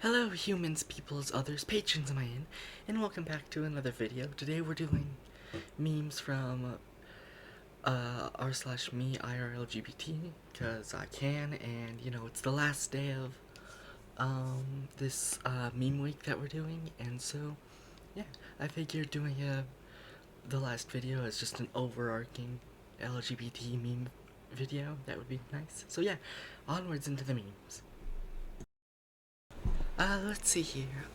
Hello humans, peoples, others, patrons of my inn, and welcome back to another video. Today we're doing memes from r/me IRLGBT, because I can, and you know, it's the last day of this meme week that we're doing, and so yeah, I figured doing the last video as just an overarching LGBT meme video, that would be nice. So yeah, onwards into the memes. Let's see here.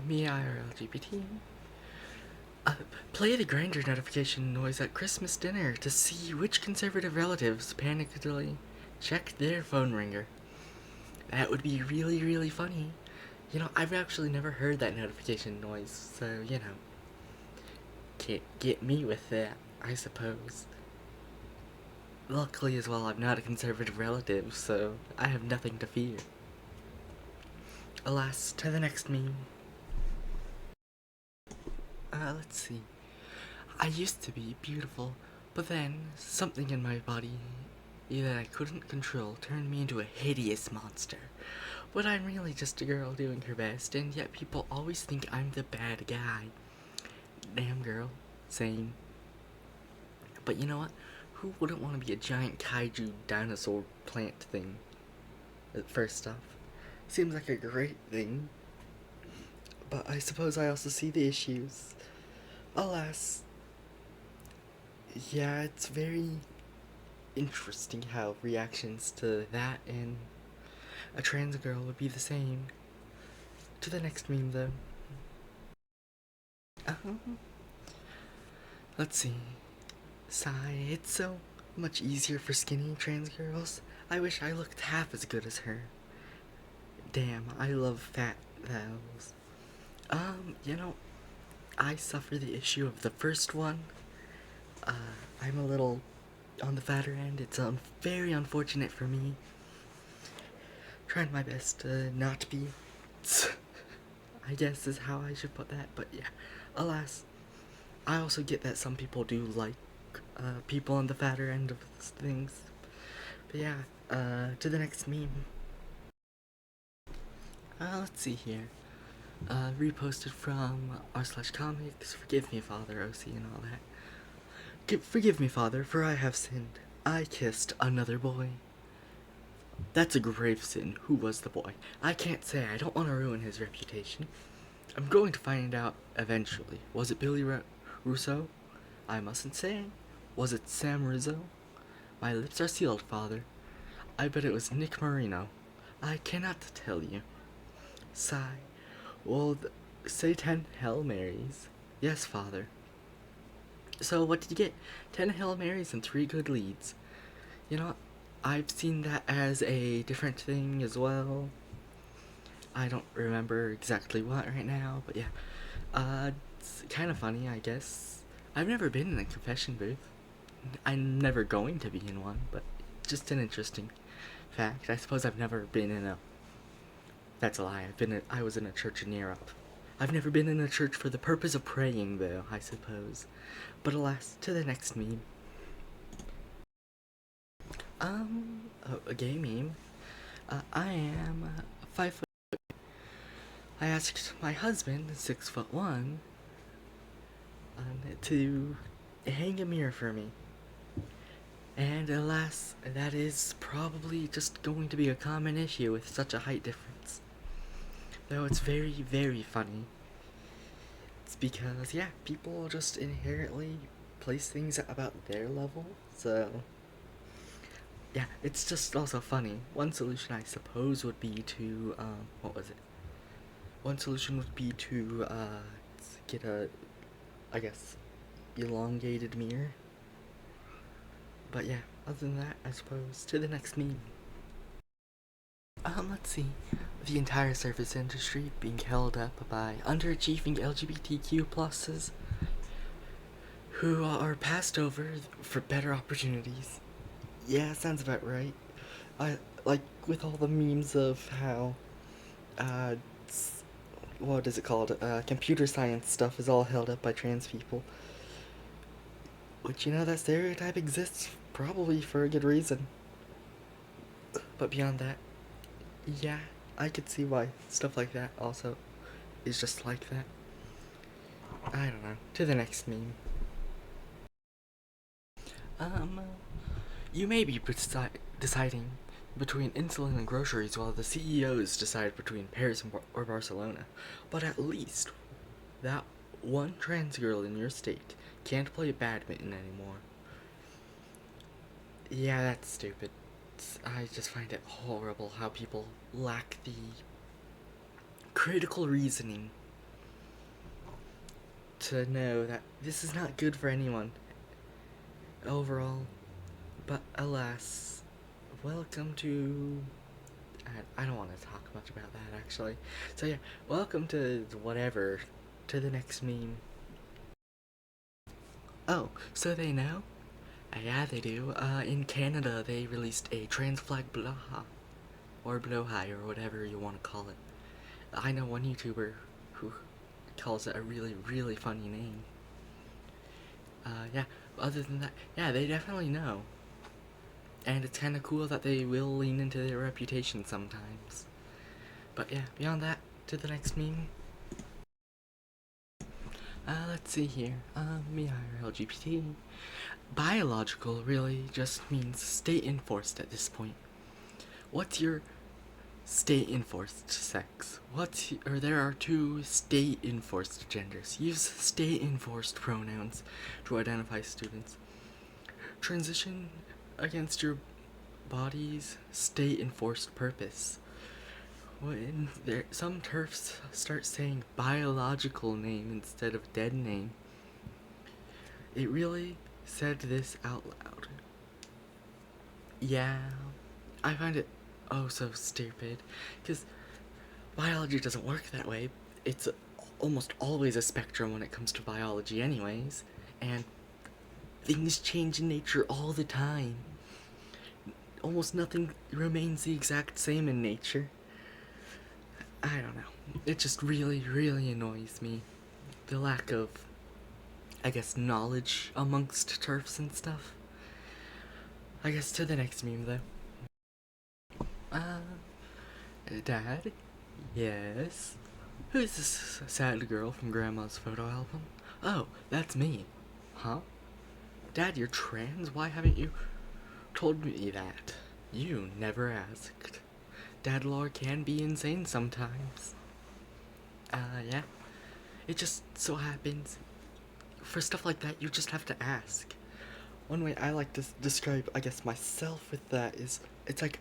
Me IRLGBT. Play the grinder notification noise at Christmas dinner to see which conservative relatives panickedly check their phone ringer. That would be really, really funny. You know, I've actually never heard that notification noise, so, you know, can't get me with that, I suppose. Luckily as well, I'm not a conservative relative, so I have nothing to fear. Alas, to the next meme. Let's see. I used to be beautiful, but then something in my body that I couldn't control turned me into a hideous monster. But I'm really just a girl doing her best, and yet people always think I'm the bad guy. Damn girl. Same. But you know what? Who wouldn't want to be a giant kaiju dinosaur plant thing? First off. Seems like a great thing. But I suppose I also see the issues. Alas. Yeah, it's very interesting how reactions to that and a trans girl would be the same. To the next meme, though. Let's see. Sigh, it's so much easier for skinny trans girls. I wish I looked half as good as her. Damn, I love fat vowels. You know, I suffer the issue of the first one. I'm a little on the fatter end. It's very unfortunate for me. Trying my best to not be, I guess is how I should put that, but yeah. Alas, I also get that some people do like people on the fatter end of things. But yeah, to the next meme. Let's see here. Reposted from r/comics. Forgive me, Father, OC, and all that. Forgive me, Father, for I have sinned. I kissed another boy. That's a grave sin. Who was the boy? I can't say. I don't want to ruin his reputation. I'm going to find out eventually. Was it Billy Russo? I mustn't say. Was it Sam Rizzo? My lips are sealed, Father. I bet it was Nick Marino. I cannot tell you. Sigh. Well, say 10 Hail Marys. Yes, Father. So, what did you get? 10 Hail Marys and 3 good leads. You know, I've seen that as a different thing as well. I don't remember exactly what right now, but yeah. It's kind of funny, I guess. I've never been in a confession booth. I'm never going to be in one, but just an interesting fact. I suppose I've never been in a... That's a lie. I was in a church in Europe. I've never been in a church for the purpose of praying, though, I suppose. But alas, to the next meme. A gay meme. I am 5 foot. I asked my husband, 6'1", to hang a mirror for me. And alas, that is probably just going to be a common issue with such a height difference. Though it's very, very funny. It's because, yeah, people just inherently place things about their level, so... Yeah, it's just also funny. One solution, I suppose, would be to, what was it? One solution would be to, get a, I guess, elongated mirror. But yeah, other than that, I suppose, to the next meme. Let's see. The entire service industry being held up by underachieving LGBTQ pluses who are passed over for better opportunities. Yeah, sounds about right. Like, with all the memes of how, what is it called? Computer science stuff is all held up by trans people. Which, you know, that stereotype exists probably for a good reason. But beyond that, yeah, I could see why stuff like that also is just like that. I don't know. To the next meme. Um, you may be deciding between insulin and groceries while the CEOs decide between Paris or Barcelona. But at least that one trans girl in your state can't play badminton anymore. Yeah, that's stupid. I just find it horrible how people lack the critical reasoning to know that this is not good for anyone overall. But alas, welcome to. I don't want to talk much about that actually. So yeah, welcome to whatever. To the next meme. Oh, so they know? Yeah, they do. In Canada, they released a trans flag blaha. Or blowhigh, or whatever you want to call it. I know one YouTuber who calls it a really, really funny name. Yeah, other than that, yeah, they definitely know. And it's kind of cool that they will lean into their reputation sometimes. But yeah, beyond that, to the next meme. Let's see here. Me hire LGBT. Biological really just means state enforced at this point. What's your state enforced sex? There are two state enforced genders. Use state enforced pronouns to identify students. Transition against your body's state enforced purpose. When some TERFs start saying biological name instead of dead name, it really said this out loud. Yeah, I find it oh so stupid, because biology doesn't work that way. It's almost always a spectrum when it comes to biology anyways, and things change in nature all the time. Almost nothing remains the exact same in nature. I don't know. It just really, really annoys me. The lack of, I guess, knowledge amongst TERFs and stuff. I guess to the next meme, though. Dad? Yes? Who's this sad girl from Grandma's photo album? Oh, that's me. Huh? Dad, you're trans? Why haven't you told me that? You never asked. Dad lore can be insane sometimes. Yeah. It just so happens. For stuff like that, you just have to ask. One way I like to describe, I guess, myself with that is, it's like,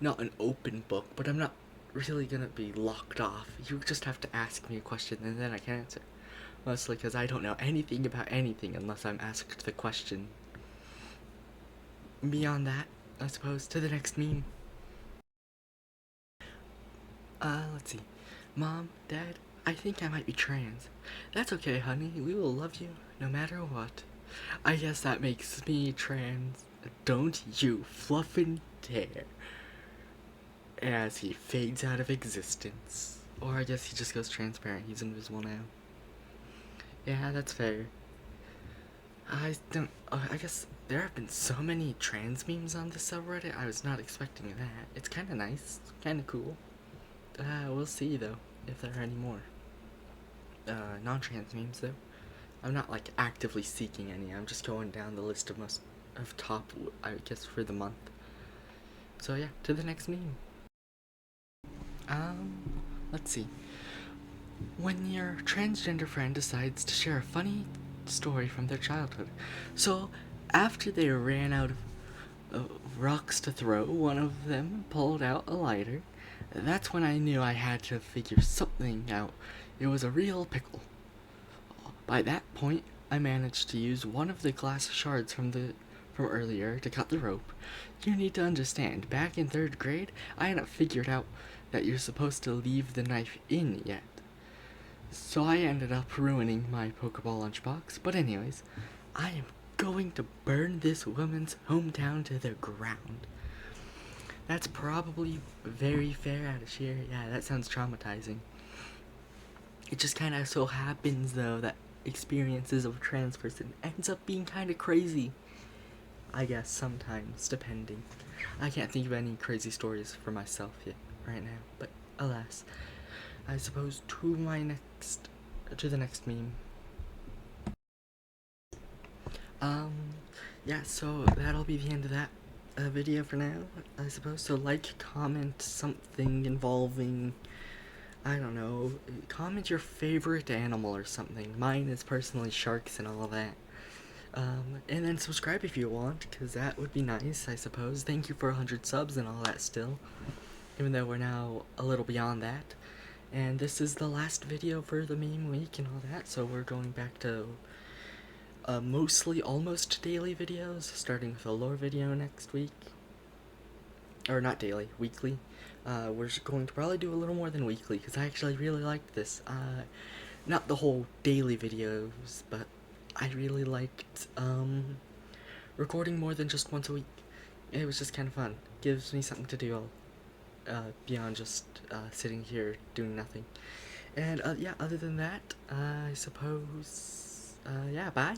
not an open book, but I'm not really gonna be locked off. You just have to ask me a question and then I can answer. Mostly because I don't know anything about anything unless I'm asked the question. Beyond that, I suppose, to the next meme. Let's see. Mom, Dad, I think I might be trans. That's okay, honey. We will love you no matter what. I guess that makes me trans. Don't you fluffin' dare. As he fades out of existence. Or I guess he just goes transparent. He's invisible now. Yeah, that's fair. I guess there have been so many trans memes on this subreddit. I was not expecting that. It's kind of nice. Kind of cool. We'll see though if there are any more. Non-trans memes though. I'm not like actively seeking any. I'm just going down the list of top, I guess, for the month. So yeah, to the next meme. Let's see. When your transgender friend decides to share a funny story from their childhood. So, after they ran out of rocks to throw, one of them pulled out a lighter. That's when I knew I had to figure something out. It was a real pickle. By that point, I managed to use one of the glass shards from earlier to cut the rope. You need to understand, back in 3rd grade, I hadn't figured out that you're supposed to leave the knife in yet. So I ended up ruining my Pokeball lunchbox. But anyways, I am going to burn this woman's hometown to the ground. That's probably very fair out of sheer. Yeah, that sounds traumatizing. It just kind of so happens, though, that experiences of a trans person ends up being kind of crazy. I guess sometimes, depending. I can't think of any crazy stories for myself yet, right now. But alas, I suppose to the next meme. Um, yeah, so that'll be the end of that video for now, I suppose. So like, comment something involving, I don't know, comment your favorite animal or something. Mine is personally sharks and all that. And then subscribe if you want, because that would be nice, I suppose. Thank you for 100 subs and all that still, even though we're now a little beyond that. And this is the last video for the meme week and all that, so we're going back to mostly almost daily videos, starting with a lore video next week. Or not daily, weekly. We're going to probably do a little more than weekly, because I actually really liked this. Not the whole daily videos, but I really liked recording more than just once a week. It was just kind of fun. Gives me something to do beyond just sitting here doing nothing. And yeah, other than that, I suppose, yeah, bye.